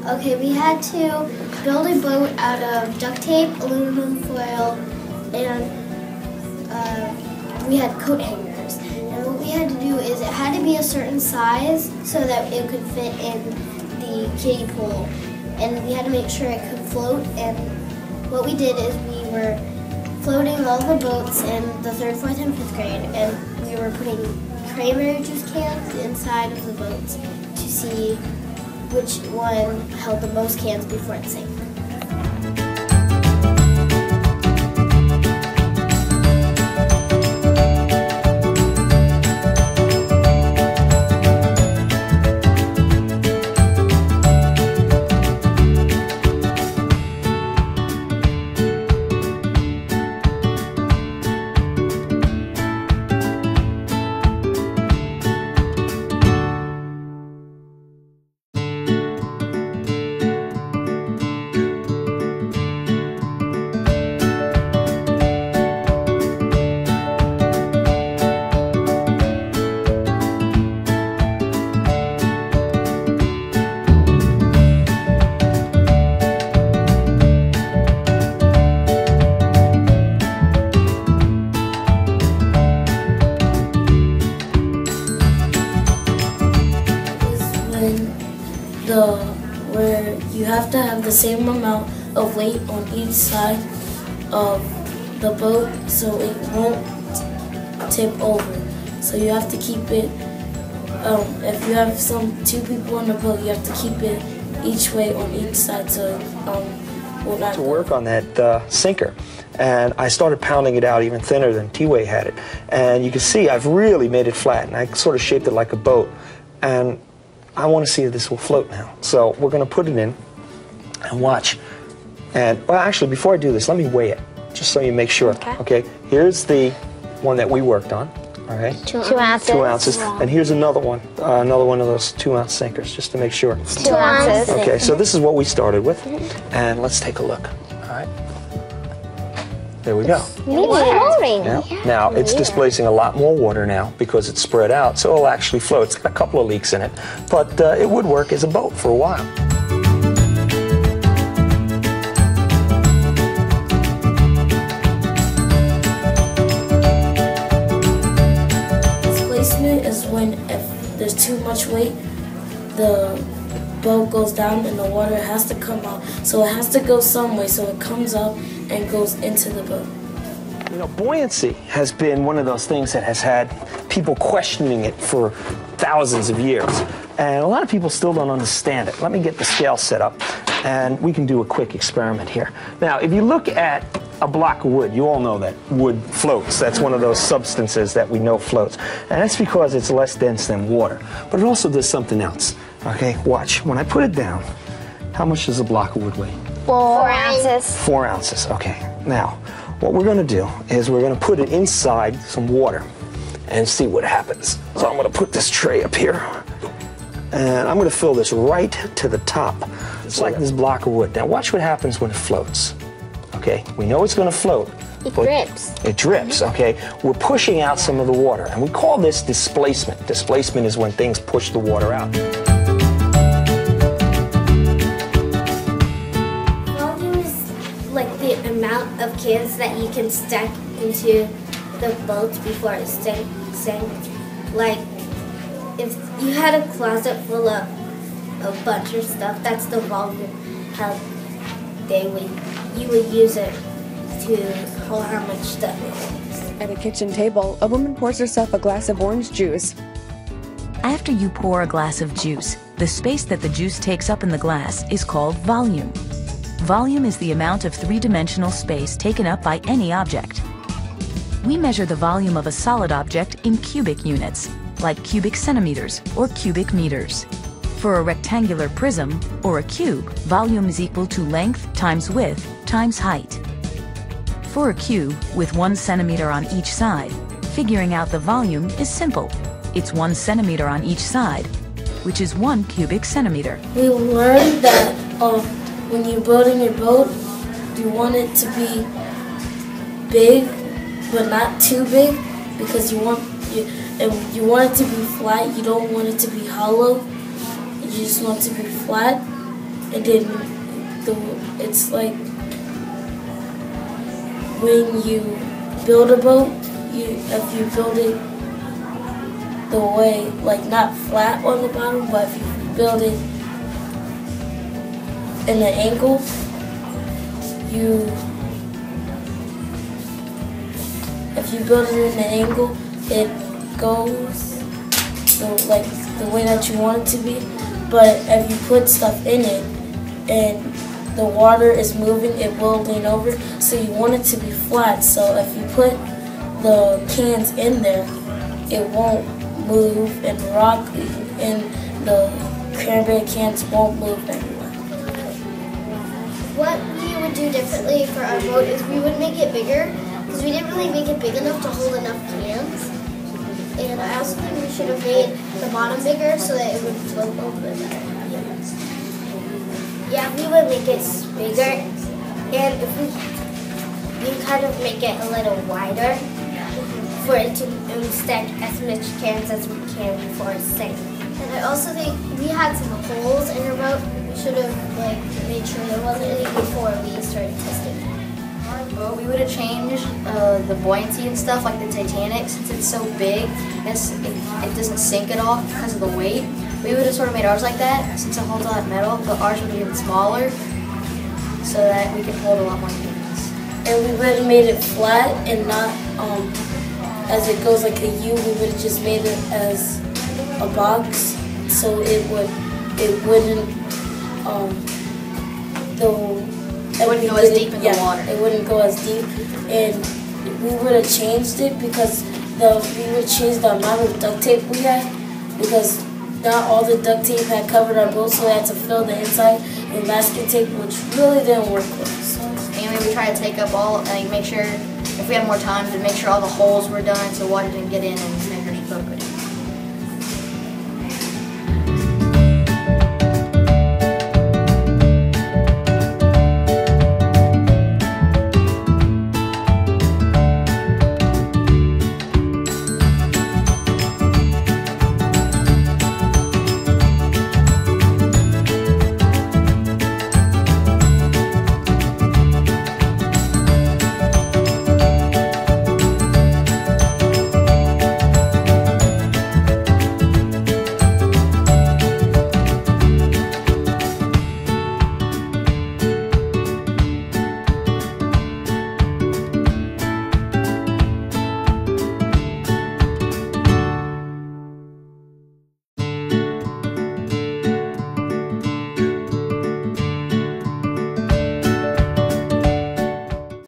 Okay, we had to build a boat out of duct tape, aluminum foil, and we had coat hangers. And what we had to do is it had to be a certain size so that it could fit in the kiddie pool. And we had to make sure it could float. And what we did is we were floating all the boats in the 3rd, 4th, and 5th grade, and we were putting cranberry juice cans inside of the boats to see which one held the most cans before it sank. Where you have to have the same amount of weight on each side of the boat so it won't tip over. So you have to keep it, if you have 2 people on the boat, you have to keep it each way on each side so it will not to work on that sinker. And I started pounding it out even thinner than T-Way had it. And you can see I've really made it flat, and I sort of shaped it like a boat. And I want to see if this will float now. So we're going to put it in and watch. And, well, actually, before I do this, let me weigh it, just so you make sure. Okay, here's the one that we worked on. All right. 2 ounces. 2 ounces. And here's another one of those 2-ounce sinkers, just to make sure. 2 ounces. Okay, so this is what we started with. And let's take a look. All right. There we go. Yeah. Now, it's displacing a lot more water now because it's spread out, so it'll actually float. It's got a couple of leaks in it, but it would work as a boat for a while. Displacement is when if there's too much weight, the boat goes down and the water has to come out. So it has to go some way, so it comes up and goes into the boat. You know, buoyancy has been one of those things that has had people questioning it for thousands of years. And a lot of people still don't understand it. Let me get the scale set up, and we can do a quick experiment here. Now, if you look at a block of wood, you all know that wood floats. That's one of those substances that we know floats. And that's because it's less dense than water. But it also does something else. Okay, watch. When I put it down, how much does a block of wood weigh? 4 ounces. 4 ounces, okay. Now, what we're gonna do is we're gonna put it inside some water and see what happens. So I'm gonna put this tray up here, and I'm gonna fill this right to the top. It's like this block of wood. Now watch what happens when it floats. Okay, we know it's gonna float. It drips. It drips, okay? We're pushing out some of the water, and we call this displacement. Displacement is when things push the water out. Like the amount of cans that you can stack into the boat before it sank. Like if you had a closet full of a bunch of stuff, that's the volume how you would use it to hold how much stuff it is. At a kitchen table, a woman pours herself a glass of orange juice. After you pour a glass of juice, the space that the juice takes up in the glass is called volume. Volume is the amount of three-dimensional space taken up by any object. We measure the volume of a solid object in cubic units, like cubic centimeters or cubic meters. For a rectangular prism, or a cube, volume is equal to length times width times height. For a cube with 1 centimeter on each side, figuring out the volume is simple. It's 1 centimeter on each side, which is 1 cubic centimeter. We learned that when you're building your boat, you want it to be big, but not too big, because you want it to be flat. You don't want it to be hollow. You just want it to be flat. and then it's like when you build a boat, if you build it the way, like not flat on the bottom, but if you build it in an angle, if you build it in an angle, it goes like the way that you want it to be. But if you put stuff in it and the water is moving, it will lean over. So you want it to be flat. So if you put the cans in there, it won't move and rock, and the cranberry cans won't move anywhere. What we would do differently for our boat is we would make it bigger, because we didn't really make it big enough to hold enough cans. And I also think we should have made the bottom bigger so that it would float over better. Yeah, we would make it bigger, and if we kind of make it a little wider for it to stack as much cans as we can before it's sank. And I also think we had some holes in our boat. We should have made sure there wasn't any before we started testing. Our boat, we would have changed the buoyancy and stuff, like the Titanic, since it's so big, it doesn't sink at all because of the weight. We would have sort of made ours like that, since it holds a lot of metal, but ours would have been smaller, so that we could hold a lot more cans. And we would have made it flat and not as it goes like a U. We would have just made it as a box, so it wouldn't go as deep in the water. It wouldn't go as deep, and we would have changed it because we would change the amount of duct tape we had, because not all the duct tape had covered our boat, so we had to fill the inside with masking tape, which really didn't work well. Anyway, we tried to take up make sure, if we had more time, to make sure all the holes were done so water didn't get in and make our boat good.